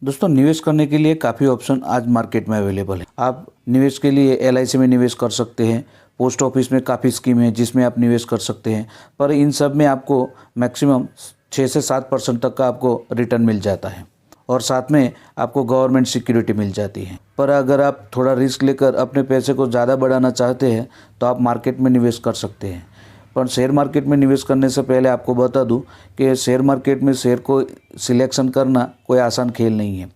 दोस्तों निवेश करने के लिए काफ़ी ऑप्शन आज मार्केट में अवेलेबल है। आप निवेश के लिए एलआईसी में निवेश कर सकते हैं। पोस्ट ऑफिस में काफ़ी स्कीम है जिसमें आप निवेश कर सकते हैं, पर इन सब में आपको मैक्सिमम 6 से 7% तक का आपको रिटर्न मिल जाता है और साथ में आपको गवर्नमेंट सिक्योरिटी मिल जाती है। पर अगर आप थोड़ा रिस्क लेकर अपने पैसे को ज़्यादा बढ़ाना चाहते हैं तो आप मार्केट में निवेश कर सकते हैं। पर शेयर मार्केट में निवेश करने से पहले आपको बता दूं कि शेयर मार्केट में शेयर को सिलेक्शन करना कोई आसान खेल नहीं है।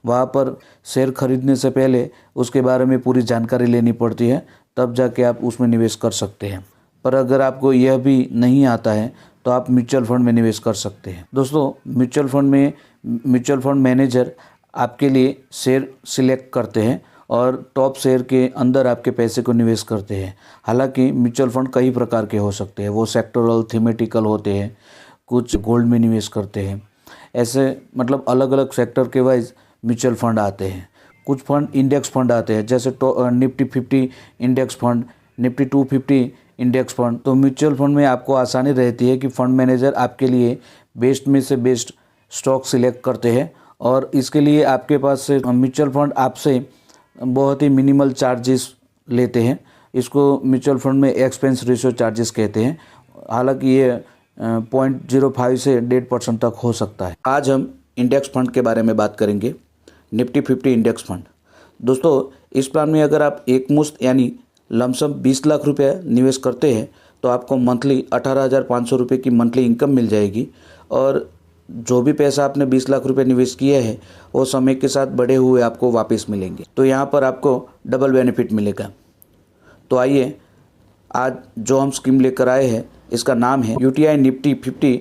वहाँ पर शेयर खरीदने से पहले उसके बारे में पूरी जानकारी लेनी पड़ती है, तब जाके आप उसमें निवेश कर सकते हैं। पर अगर आपको यह भी नहीं आता है तो आप म्यूचुअल फंड में निवेश कर सकते हैं। दोस्तों म्यूचुअल फंड मैनेजर आपके लिए शेयर सिलेक्ट करते हैं और टॉप शेयर के अंदर आपके पैसे को निवेश करते हैं। हालांकि म्यूचुअल फंड कई प्रकार के हो सकते हैं, वो सेक्टरल थीमेटिकल होते हैं, कुछ गोल्ड में निवेश करते हैं। ऐसे मतलब अलग अलग सेक्टर के वाइज म्यूचुअल फंड आते हैं। कुछ फंड इंडेक्स फंड आते हैं, जैसे Nifty 50 index fund, Nifty 250 index fund. तो म्यूचुअल फंड में आपको आसानी रहती है कि फंड मैनेजर आपके लिए बेस्ट में से बेस्ट स्टॉक सिलेक्ट करते हैं और इसके लिए आपके पास से म्यूचुअल फंड आपसे बहुत ही मिनिमल चार्जेस लेते हैं। इसको म्यूचुअल फंड में एक्सपेंस रेशियो चार्जेस कहते हैं। हालांकि ये 0.05 से 1.5% तक हो सकता है। आज हम इंडेक्स फंड के बारे में बात करेंगे, निफ्टी 50 इंडेक्स फंड। दोस्तों इस प्लान में अगर आप एक मुश्त यानी लमसम 20 लाख रुपये निवेश करते हैं तो आपको मंथली 18,500 रुपये की मंथली इनकम मिल जाएगी और जो भी पैसा आपने 20 लाख रुपए निवेश किए हैं वो समय के साथ बढ़े हुए आपको वापस मिलेंगे। तो यहाँ पर आपको डबल बेनिफिट मिलेगा। तो आइए आज जो हम स्कीम लेकर आए हैं इसका नाम है यूटीआई निफ्टी 50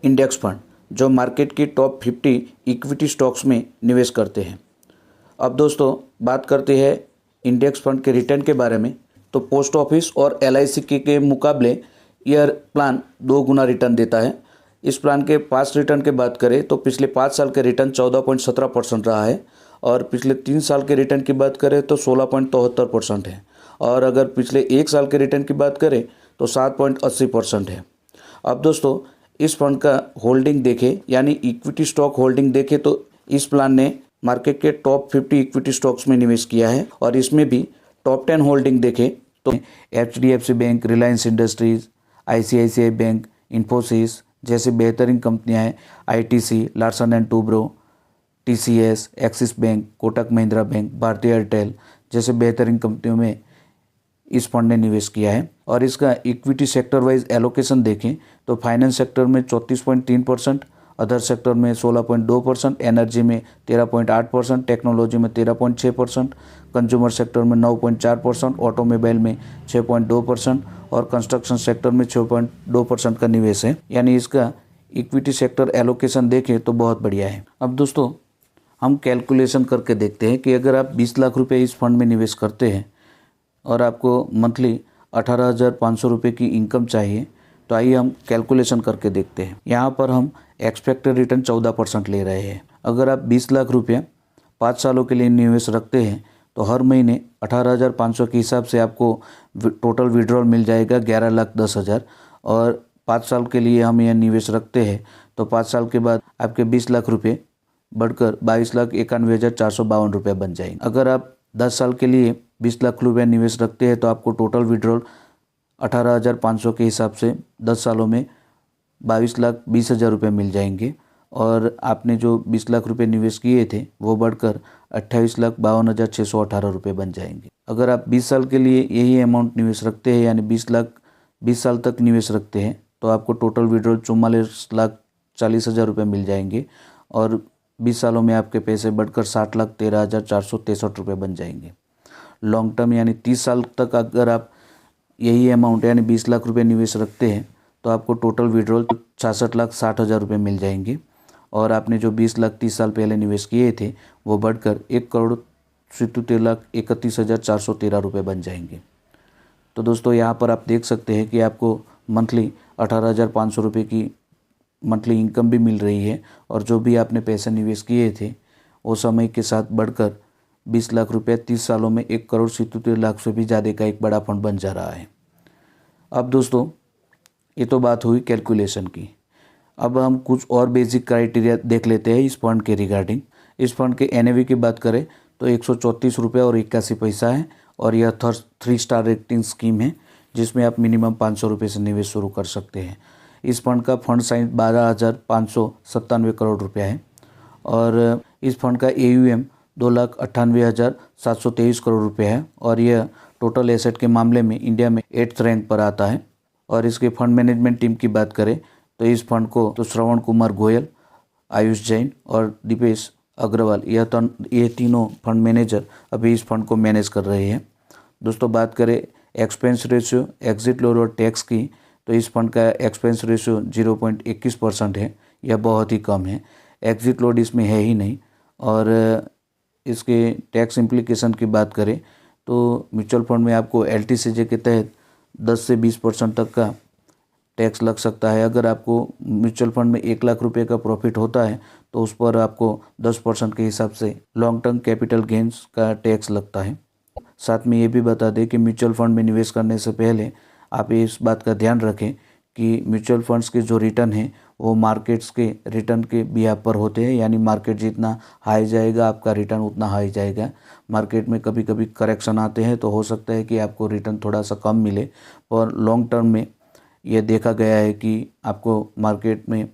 इंडेक्स फंड, जो मार्केट की टॉप 50 इक्विटी स्टॉक्स में निवेश करते हैं। अब दोस्तों बात करते हैं इंडेक्स फंड के रिटर्न के बारे में। तो पोस्ट ऑफिस और एलआईसी के मुकाबले यह प्लान 2 गुना रिटर्न देता है। इस प्लान के पास्ट रिटर्न की बात करें तो पिछले 5 साल के रिटर्न 14.17% रहा है और पिछले 3 साल के रिटर्न की बात करें तो 16.73% है और अगर पिछले 1 साल के रिटर्न की बात करें तो 7.80% है। अब दोस्तों इस फंड का होल्डिंग देखें यानी इक्विटी स्टॉक होल्डिंग देखें तो इस प्लान ने मार्केट के टॉप 50 इक्विटी स्टॉक्स में निवेश किया है और इसमें भी टॉप 10 होल्डिंग देखें तो HDFC bank, Reliance industries, ICICI bank, Infosys जैसे बेहतरीन कंपनियां हैं, ITC, Larsen and Toubro, TCS, axis bank, Kotak Mahindra bank, भारतीय एयरटेल जैसे बेहतरीन कंपनियों में इस फंड ने निवेश किया है। और इसका इक्विटी सेक्टर वाइज एलोकेशन देखें तो फाइनेंस सेक्टर में 34.3%, अदर सेक्टर में 16.2%, एनर्जी में 13.8%, टेक्नोलॉजी में 13.6%, कंज्यूमर सेक्टर में 9.4%, ऑटोमोबाइल में 6.2% और कंस्ट्रक्शन सेक्टर में 6.2% का निवेश है। यानी इसका इक्विटी सेक्टर एलोकेशन देखें तो बहुत बढ़िया है। अब दोस्तों हम कैलकुलेशन करके देखते हैं कि अगर आप 20 लाख रुपए इस फंड में निवेश करते हैं और आपको मंथली 18,500 रुपये की इनकम चाहिए तो आइए हम कैलकुलेशन करके देखते हैं। यहाँ पर हम एक्सपेक्टेड रिटर्न 14% ले रहे हैं। अगर आप 20 लाख रुपये 5 सालों के लिए निवेश रखते हैं तो हर महीने 18,500 के हिसाब से आपको टोटल विड्रॉल मिल जाएगा 11,10,000 और 5 साल के लिए हम यह निवेश रखते हैं तो 5 साल के बाद आपके 20 लाख रुपये बढ़कर 22,91,452 रुपये बन जाएंगे। अगर आप 10 साल के लिए 20 लाख रुपये निवेश रखते हैं तो आपको टोटल विड्रॉल 18,500 के हिसाब से 10 सालों में 22,20,000 रुपये मिल जाएंगे और आपने जो 20 लाख रुपये निवेश किए थे वो बढ़कर 28,52,618 रुपये बन जाएंगे। अगर आप 20 साल के लिए यही अमाउंट निवेश रखते हैं यानी 20 साल तक निवेश रखते हैं तो आपको टोटल विड्रॉल 44,40,000 रुपये मिल जाएंगे और 20 सालों में आपके पैसे बढ़कर 60,13,463 रुपये बन जाएंगे। लॉन्ग टर्म यानी 30 साल तक अगर आप यही अमाउंट यानी 20 लाख रुपये निवेश रखते हैं तो आपको टोटल विड्रॉल 66,60,000 रुपये मिल जाएंगे और आपने जो 20 लाख 30 साल पहले निवेश किए थे वो बढ़कर 1,77,31,413 रुपये बन जाएंगे। तो दोस्तों यहाँ पर आप देख सकते हैं कि आपको मंथली 18,500 रुपये की मंथली इनकम भी मिल रही है और जो भी आपने पैसे निवेश किए थे वो समय के साथ बढ़कर 20 लाख रुपये 30 सालों में 1,77,00,000 से भी ज़्यादा का एक बड़ा फंड बन जा रहा है। अब दोस्तों ये तो बात हुई कैलकुलेशन की। अब हम कुछ और बेसिक क्राइटेरिया देख लेते हैं इस फंड के रिगार्डिंग। इस फंड के NAV की बात करें तो 134 रुपये और 81 पैसा है और यह 3 स्टार रेटिंग स्कीम है जिसमें आप मिनिमम 500 रुपये से निवेश शुरू कर सकते हैं। इस फंड का फंड साइज 12,597 करोड़ रुपया है और इस फंड का AUM 2,98,723 करोड़ रुपये है और यह टोटल एसेट के मामले में इंडिया में 8th रैंक पर आता है। और इसके फंड मैनेजमेंट टीम की बात करें तो इस फंड को तो श्रवण कुमार गोयल, आयुष जैन और दीपेश अग्रवाल ये तीनों फंड मैनेजर अभी इस फंड को मैनेज कर रहे हैं। दोस्तों बात करें एक्सपेंस रेशियो, एग्जिट लोड और टैक्स की तो इस फंड का एक्सपेंस रेशियो 0.21% है। यह बहुत ही कम है। एग्जिट लोड इसमें है ही नहीं। और इसके टैक्स इम्प्लीकेशन की बात करें तो म्यूचुअल फंड में आपको LTCJ के तहत 10 से 20% तक का टैक्स लग सकता है। अगर आपको म्यूचुअल फंड में 1 लाख रुपए का प्रॉफिट होता है तो उस पर आपको 10% के हिसाब से लॉन्ग टर्म कैपिटल गेंस का टैक्स लगता है। साथ में ये भी बता दें कि म्यूचुअल फंड में निवेश करने से पहले आप इस बात का ध्यान रखें कि म्यूचुअल फंड्स के जो रिटर्न है वो मार्केट्स के रिटर्न के बिहाफ पर होते हैं, यानी मार्केट जितना हाई जाएगा आपका रिटर्न उतना हाई जाएगा। मार्केट में कभी कभी करेक्शन आते हैं तो हो सकता है कि आपको रिटर्न थोड़ा सा कम मिले, और लॉन्ग टर्म में यह देखा गया है कि आपको मार्केट में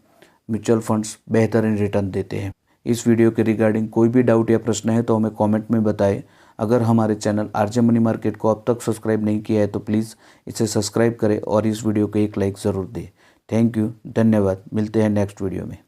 म्यूचुअल फंड्स बेहतरीन रिटर्न देते हैं। इस वीडियो के रिगार्डिंग कोई भी डाउट या प्रश्न है तो हमें कमेंट में बताएं। अगर हमारे चैनल RJ मनी मार्केट को अब तक सब्सक्राइब नहीं किया है तो प्लीज़ इसे सब्सक्राइब करें और इस वीडियो को एक लाइक ज़रूर दें। थैंक यू, धन्यवाद। मिलते हैं नेक्स्ट वीडियो में।